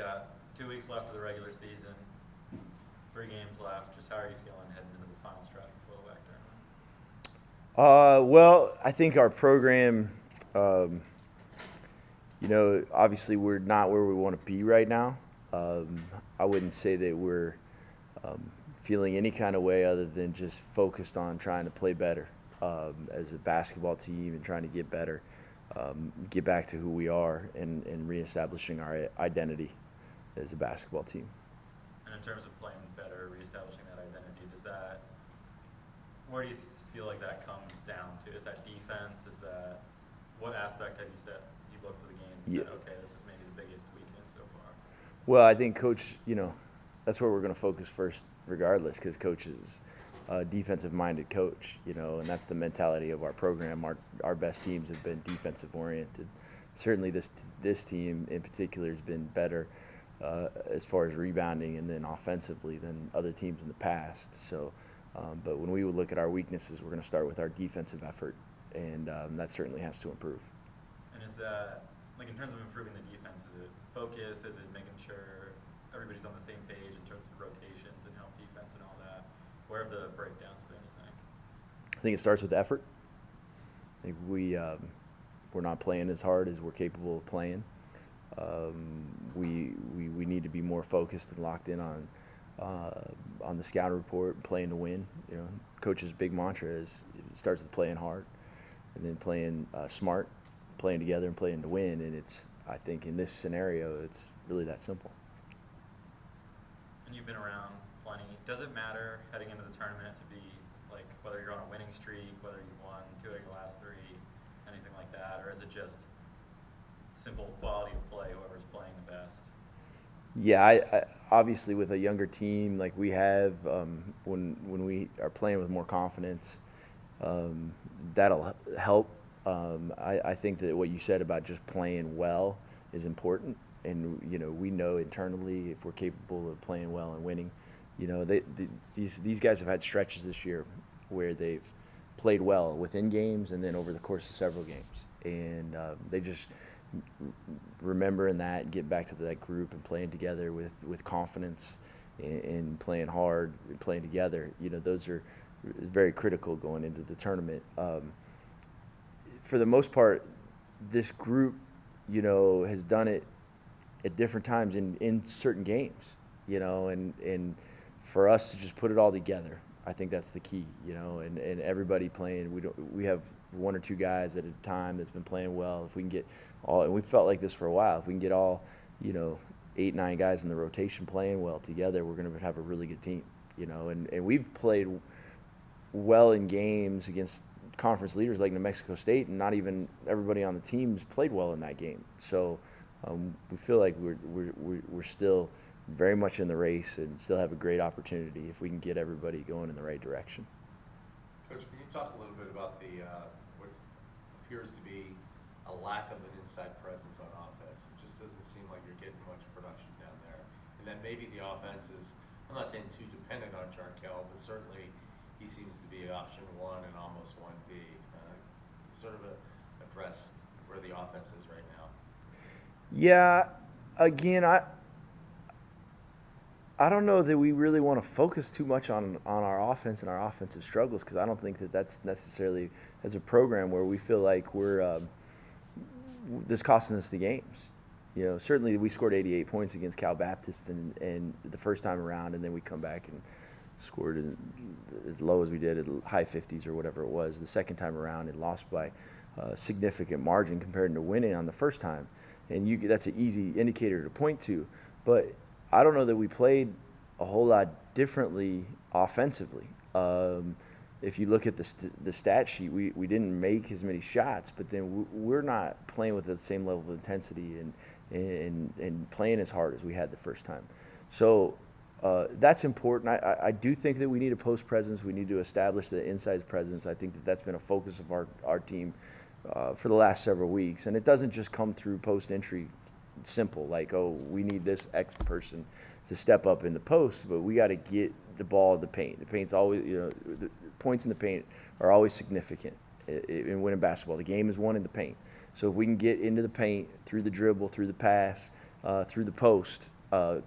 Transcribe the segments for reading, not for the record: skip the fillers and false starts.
got 2 weeks left of the regular season, 3 games left. Just how are you feeling heading into the final stretch before the WAC tournament? Well, I think our program, obviously we're not where we want to be right now. I wouldn't say that we're feeling any kind of way other than just focused on trying to play better as a basketball team and trying to get better, get back to who we are and reestablishing our identity as a basketball team. And in terms of playing better, reestablishing that identity, where do you feel like that comes down to? Is that defense? Is that, what aspect have you said, you looked at the games and said, okay, this is maybe the biggest weakness so far? Well, I think Coach, that's where we're going to focus first regardless, because Coach is a defensive-minded coach, and that's the mentality of our program. Our best teams have been defensive-oriented. Certainly this team in particular has been better as far as rebounding and then offensively than other teams in the past. So, but when we would look at our weaknesses, we're going to start with our defensive effort, and that certainly has to improve. And is that, like, in terms of improving the defense, is it focus? Is it making sure everybody's on the same page in terms of rotations and help defense and all that? Where have the breakdowns been, you think? I think it starts with effort. I think we're not playing as hard as we're capable of playing. We need to be more focused and locked in on the scout report, playing to win. Coach's big mantra is it starts with playing hard, and then playing smart, playing together, and playing to win. And I think in this scenario, it's really that simple. And you've been around plenty. Does it matter heading into the tournament to be, like, whether you're on a winning streak, whether you've won 2 out of your last 3, anything like that, or is it just simple quality of play, whoever's playing the best? Yeah, I obviously with a younger team like we have, when we are playing with more confidence, that'll help. I think that what you said about just playing well is important, and we know internally if we're capable of playing well and winning. These guys have had stretches this year where they've played well within games and then over the course of several games, and they just remembering that and get back to that group and playing together with confidence and playing hard and playing together. Those are very critical going into the tournament. For the most part, this group, has done it at different times in certain games, and for us to just put it all together, I think that's the key, and everybody playing. We have 1 or 2 guys at a time that's been playing well. If we can get all, and we felt like this for a while, if we can get all, 8, 9 guys in the rotation playing well together, we're going to have a really good team, and we've played well in games against conference leaders like New Mexico State, and not even everybody on the team's played well in that game. So we feel like we're still very much in the race and still have a great opportunity if we can get everybody going in the right direction. Coach, can you talk a little bit about what appears to be a lack of an inside presence on offense? It just doesn't seem like you're getting much production down there. And then maybe the offense is, I'm not saying too dependent on Jarkel, but certainly he seems to be option 1 and almost 1B. Sort of address where the offense is right now. Yeah, again, I don't know that we really want to focus too much on our offense and our offensive struggles, because I don't think that that's necessarily as a program where we feel like we're this costing us the games. Certainly we scored 88 points against Cal Baptist and the first time around, and then we come back and scored as low as we did at high 50s or whatever it was the second time around, and lost by a significant margin compared to winning on the first time. And that's an easy indicator to point to, but I don't know that we played a whole lot differently offensively. If you look at the stat sheet, we didn't make as many shots, but then we're not playing with the same level of intensity and playing as hard as we had the first time. So that's important. I do think that we need a post presence. We need to establish the inside presence. I think that that's been a focus of our team for the last several weeks. And it doesn't just come through post entry simple, like, oh, we need this X person to step up in the post, but we got to get the ball in the paint. The paint's always, the points in the paint are always significant in winning basketball. The game is won in the paint. So if we can get into the paint through the dribble, through the pass, through the post,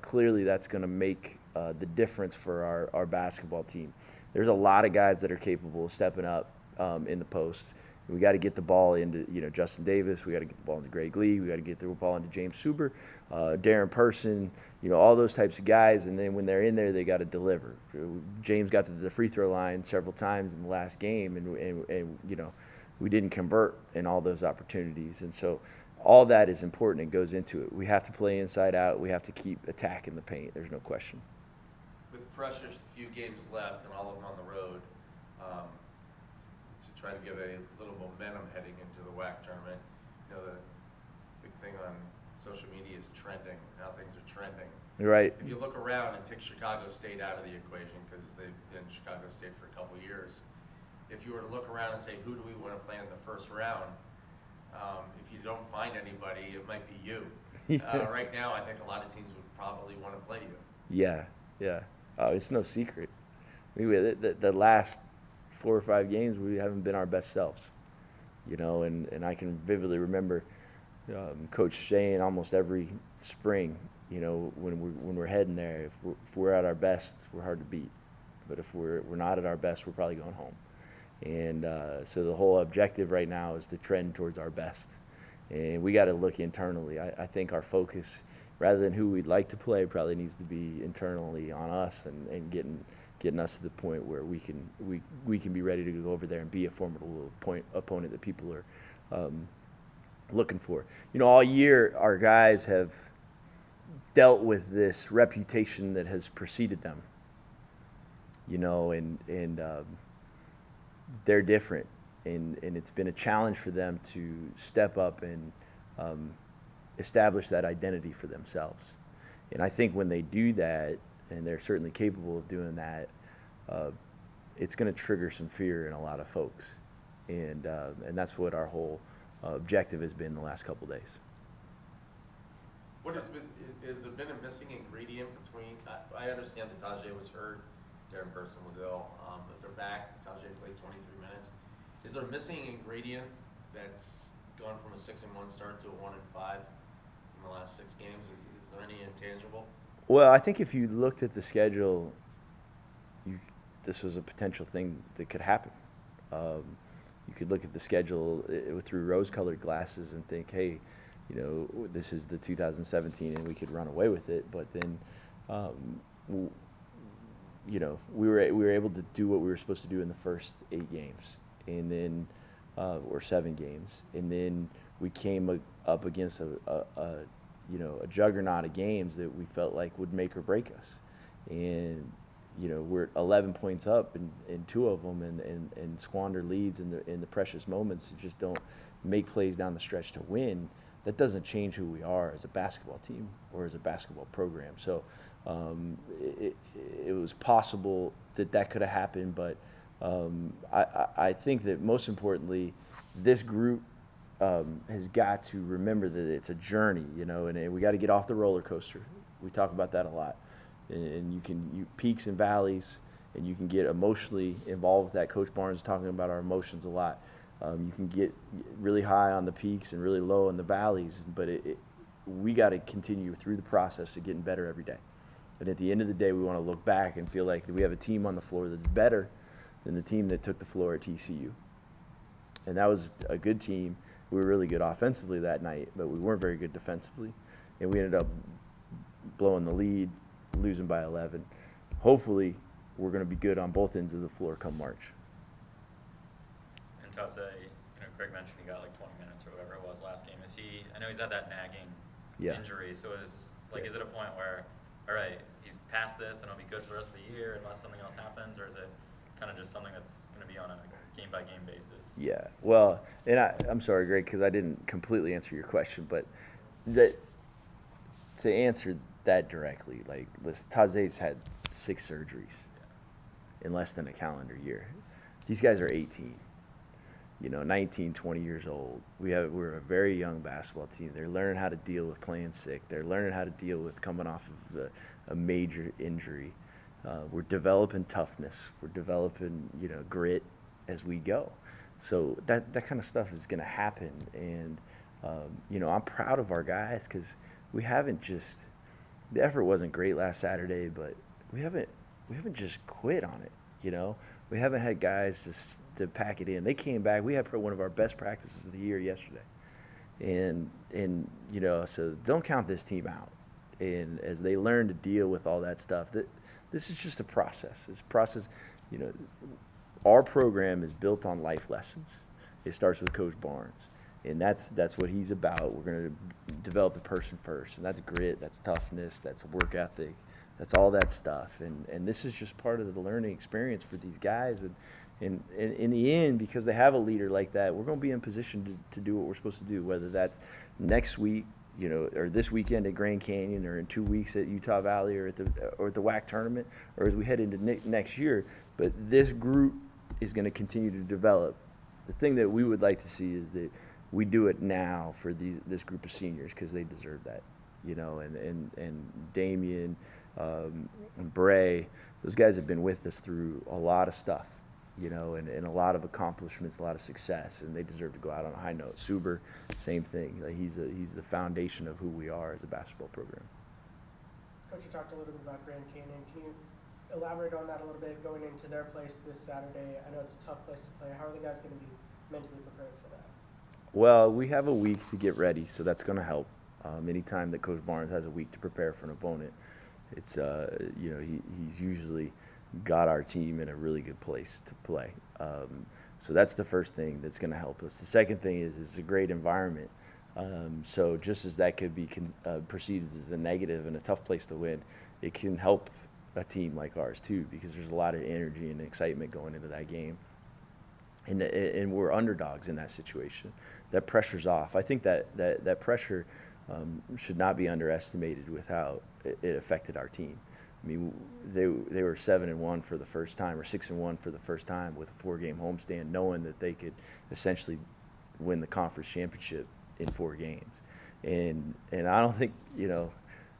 clearly that's going to make the difference for our basketball team. There's a lot of guys that are capable of stepping up in the post. We got to get the ball into Justin Davis. We got to get the ball into Greg Lee. We got to get the ball into James Suber, Darren Person. All those types of guys. And then when they're in there, they got to deliver. James got to the free throw line several times in the last game, and we didn't convert in all those opportunities. And so all that is important and goes into it. We have to play inside out. We have to keep attacking the paint. There's no question. With precious few games left and all of them on the road, to try to give a little momentum heading into the WAC tournament, the big thing on social media is trending, how things are trending. Right. If you look around and take Chicago State out of the equation, because they've been Chicago State for a couple of years, if you were to look around and say, who do we want to play in the first round, if you don't find anybody, it might be you. Right now, I think a lot of teams would probably want to play you. Yeah. Oh, it's no secret. The last 4 or 5 games, we haven't been our best selves. And I can vividly remember Coach saying almost every spring, when we're heading there, if we're at our best, we're hard to beat. But if we're not at our best, we're probably going home. And so the whole objective right now is to trend towards our best. And we got to look internally. I think our focus, rather than who we'd like to play, probably needs to be internally on us and getting us to the point where we can be ready to go over there and be a formidable opponent that people are looking for. All year our guys have dealt with this reputation that has preceded them. And they're different, and it's been a challenge for them to step up and establish that identity for themselves. And I think when they do that, and they're certainly capable of doing that, it's going to trigger some fear in a lot of folks. And that's what our whole objective has been the last couple of days. Has there been a missing ingredient between, I understand that Tajay was hurt, Darren Person was ill, but they're back, Tajay played 23 minutes. Is there a missing ingredient that's gone from a 6-1 start to a 1-5 in the last 6 games? Is there any intangible? Well, I think if you looked at the schedule, this was a potential thing that could happen. You could look at the schedule through rose-colored glasses and think, hey, this is the 2017 and we could run away with it. But then, we were able to do what we were supposed to do in the first 8 games, and then or 7 games, and then we came up against a juggernaut of games that we felt like would make or break us. And we're 11 points up in 2 of them and squander leads in the precious moments. You just don't make plays down the stretch to win. That doesn't change who we are as a basketball team or as a basketball program. So it was possible that could have happened, but I think that most importantly, this group has got to remember that it's a journey, and we got to get off the roller coaster. We talk about that a lot. And you peaks and valleys, and you can get emotionally involved with that. Coach Barnes is talking about our emotions a lot. You can get really high on the peaks and really low in the valleys, but we got to continue through the process of getting better every day. And at the end of the day, we want to look back and feel like we have a team on the floor that's better than the team that took the floor at TCU. And that was a good team. We were really good offensively that night, but we weren't very good defensively. And we ended up blowing the lead, losing by 11. Hopefully, we're going to be good on both ends of the floor come March. And Tase, Craig mentioned he got like 20 minutes or whatever it was last game. I know he's had that nagging injury, so is it a point where, all right, he's past this and he'll be good for the rest of the year unless something else happens, or is it kind of just something that's going to be on a game-by-game basis? Yeah, well, and I'm sorry, Greg, because I didn't completely answer your question, but to answer that directly, listen, Taze's had 6 surgeries in less than a calendar year. These guys are 18, 19, 20 years old. We're a very young basketball team. They're learning how to deal with playing sick. They're learning how to deal with coming off of a major injury. We're developing toughness. We're developing, grit as we go. So that kind of stuff is going to happen. And, I'm proud of our guys because we haven't just, the effort wasn't great last Saturday, but we haven't just quit on it, you know? We haven't had guys just to pack it in. They came back. We had one of our best practices of the year yesterday. And you know, so don't count this team out. And as they learn to deal with all that stuff, this is just a process. It's a process, you know, our program is built on life lessons. It starts with Coach Barnes. And that's what he's about. We're going to develop the person first. And that's grit, that's toughness, that's work ethic, that's all that stuff. And this is just part of the learning experience for these guys. And in the end, because they have a leader like that, we're going to be in position to do what we're supposed to do, whether that's next week, you know, or this weekend at Grand Canyon, or in 2 weeks at Utah Valley, or at the WAC tournament, or as we head into next year. But this group is going to continue to develop. The thing that we would like to see is that we do it now for this group of seniors, because they deserve that, you know. And Damien, and Bray, those guys have been with us through a lot of stuff, you know, and a lot of accomplishments, a lot of success, and they deserve to go out on a high note. Suber, same thing. Like, he's the foundation of who we are as a basketball program. Coach, you talked a little bit about Grand Canyon. Can you elaborate on that a little bit, going into their place this Saturday? I know it's a tough place to play. How are the guys going to be mentally prepared for that? Well, we have a week to get ready, so that's going to help. Anytime that Coach Barnes has a week to prepare for an opponent, it's you know, he's usually got our team in a really good place to play. So that's the first thing that's going to help us. The second thing is it's a great environment. So just as that could be perceived as a negative and a tough place to win, it can help a team like ours too, because there's a lot of energy and excitement going into that game. And we're underdogs in that situation. That pressure's off. I think that pressure should not be underestimated with how it affected our team. I mean, they were 7-1 for the first time, or 6-1 for the first time, with a 4-game homestand, knowing that they could essentially win the conference championship in 4 games. And I don't think, you know,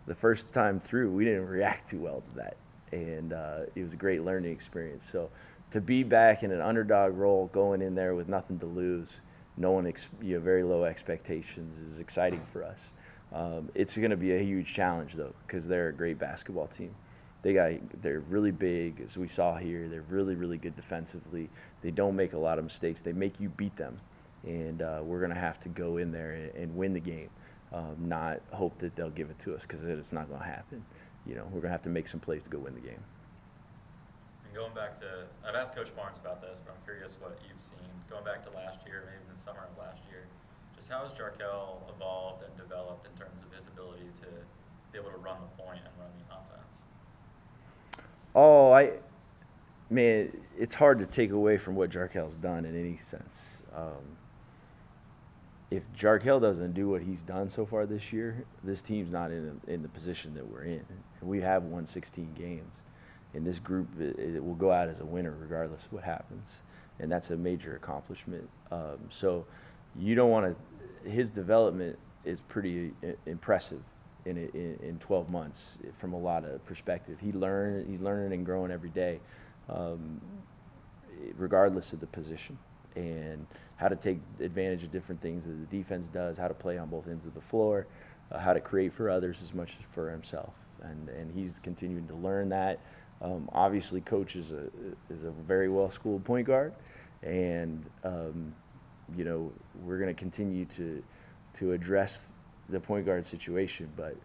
the first time through, we didn't react too well to that. And it was a great learning experience. So to be back in an underdog role, going in there with nothing to lose, knowing very low expectations, is exciting for us. It's going to be a huge challenge, though, because they're a great basketball team. They're really big, as we saw here. They're really, really good defensively. They don't make a lot of mistakes. They make you beat them. And we're going to have to go in there and win the game, not hope that they'll give it to us, because it's not going to happen. You know, we're going to have to make some plays to go win the game. And going back to, I've asked Coach Barnes about this, but I'm curious what you've seen. Going back to last year, maybe the summer of last year, just how has Jarkel evolved and developed in terms of his ability to be able to run the point and run the offense? Oh, man, it's hard to take away from what Jarkel's done in any sense. If Jarkel doesn't do what he's done so far this year, this team's not in the position that we're in. And we have won 16 games. And this group, it will go out as a winner regardless of what happens. And that's a major accomplishment. So you don't want to – his development is pretty impressive in 12 months from a lot of perspective. He's learning and growing every day, regardless of the position, and how to take advantage of different things that the defense does, how to play on both ends of the floor, how to create for others as much as for himself. And he's continuing to learn that. Obviously, Coach is a very well-schooled point guard, and you know, we're going to continue to address the point guard situation. But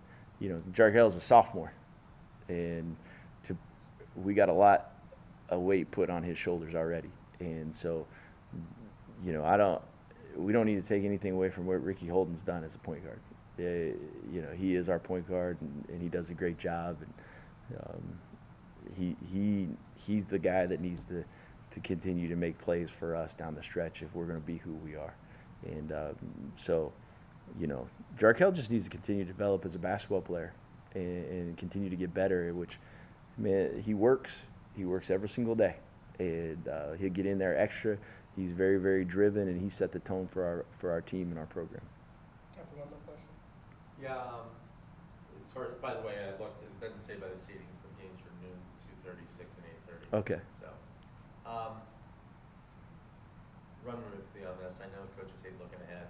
you know, Jarkel's a sophomore, and we got a lot of weight put on his shoulders already. And so, you know, we don't need to take anything away from what Ricky Holden's done as a point guard. You know, he is our point guard, and he does a great job. And he's the guy that needs to continue to make plays for us down the stretch if we're going to be who we are. And so, you know, Jarkel just needs to continue to develop as a basketball player and continue to get better, which, man, he works every single day. And he'll get in there extra. He's very, very driven, and he set the tone for our team and our program. Time for one more question. Yeah, by the way, I looked, it doesn't say by the seating, the games are noon, 2:30, 6, and 8:30. Okay. So, run with me on this. I know coaches hate looking ahead.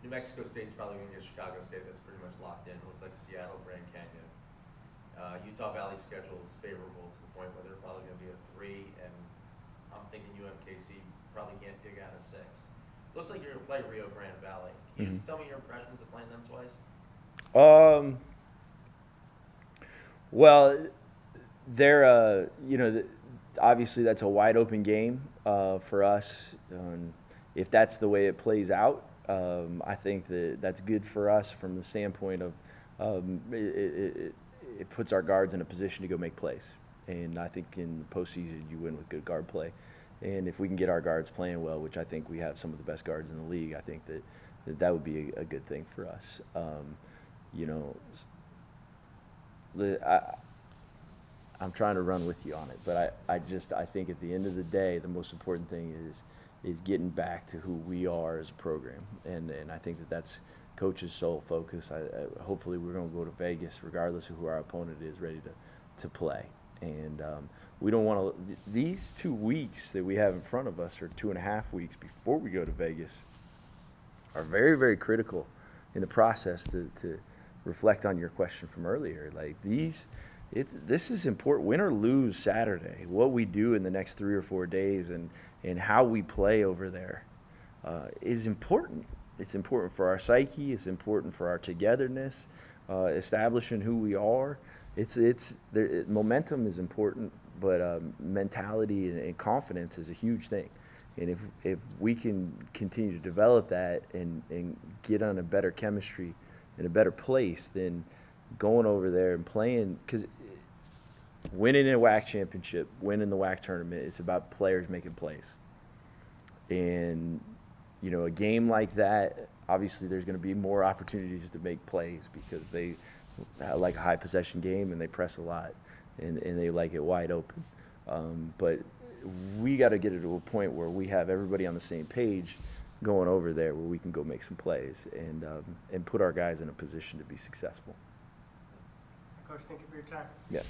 New Mexico State's probably going to get Chicago State. That's pretty much locked in. It looks like Seattle, Grand Canyon. Utah Valley's schedule is favorable to the point where they're probably going to be a 3, and I'm thinking UMKC probably can't dig out a 6. Looks like you're going to play Rio Grande Valley. Can you just tell me your impressions of playing them twice? Well, they're obviously that's a wide open game for us. If that's the way it plays out, I think that's good for us from the standpoint of it puts our guards in a position to go make plays. And I think in the postseason you win with good guard play. And if we can get our guards playing well, which I think we have some of the best guards in the league, I think that would be a good thing for us. I'm trying to run with you on it, but I think at the end of the day, the most important thing is getting back to who we are as a program, and I think that's coach's sole focus. Hopefully we're going to go to Vegas, regardless of who our opponent is, ready to play, and we don't want to. These 2 weeks that we have in front of us, or 2.5 weeks before we go to Vegas, are very, very critical in the process to reflect on your question from earlier. Like this is important. Win or lose Saturday, what we do in the next 3 or 4 days and how we play over there is important. It's important for our psyche. It's important for our togetherness, establishing who we are. Momentum is important, but mentality and confidence is a huge thing. And if we can continue to develop that and get on a better chemistry in a better place, then going over there and playing, because winning a WAC championship, winning the WAC tournament, it's about players making plays. And, a game like that, obviously there's going to be more opportunities to make plays because they like a high possession game and they press a lot and they like it wide open. But we got to get it to a point where we have everybody on the same page going over there where we can go make some plays and put our guys in a position to be successful. Coach, thank you for your time. Yeah.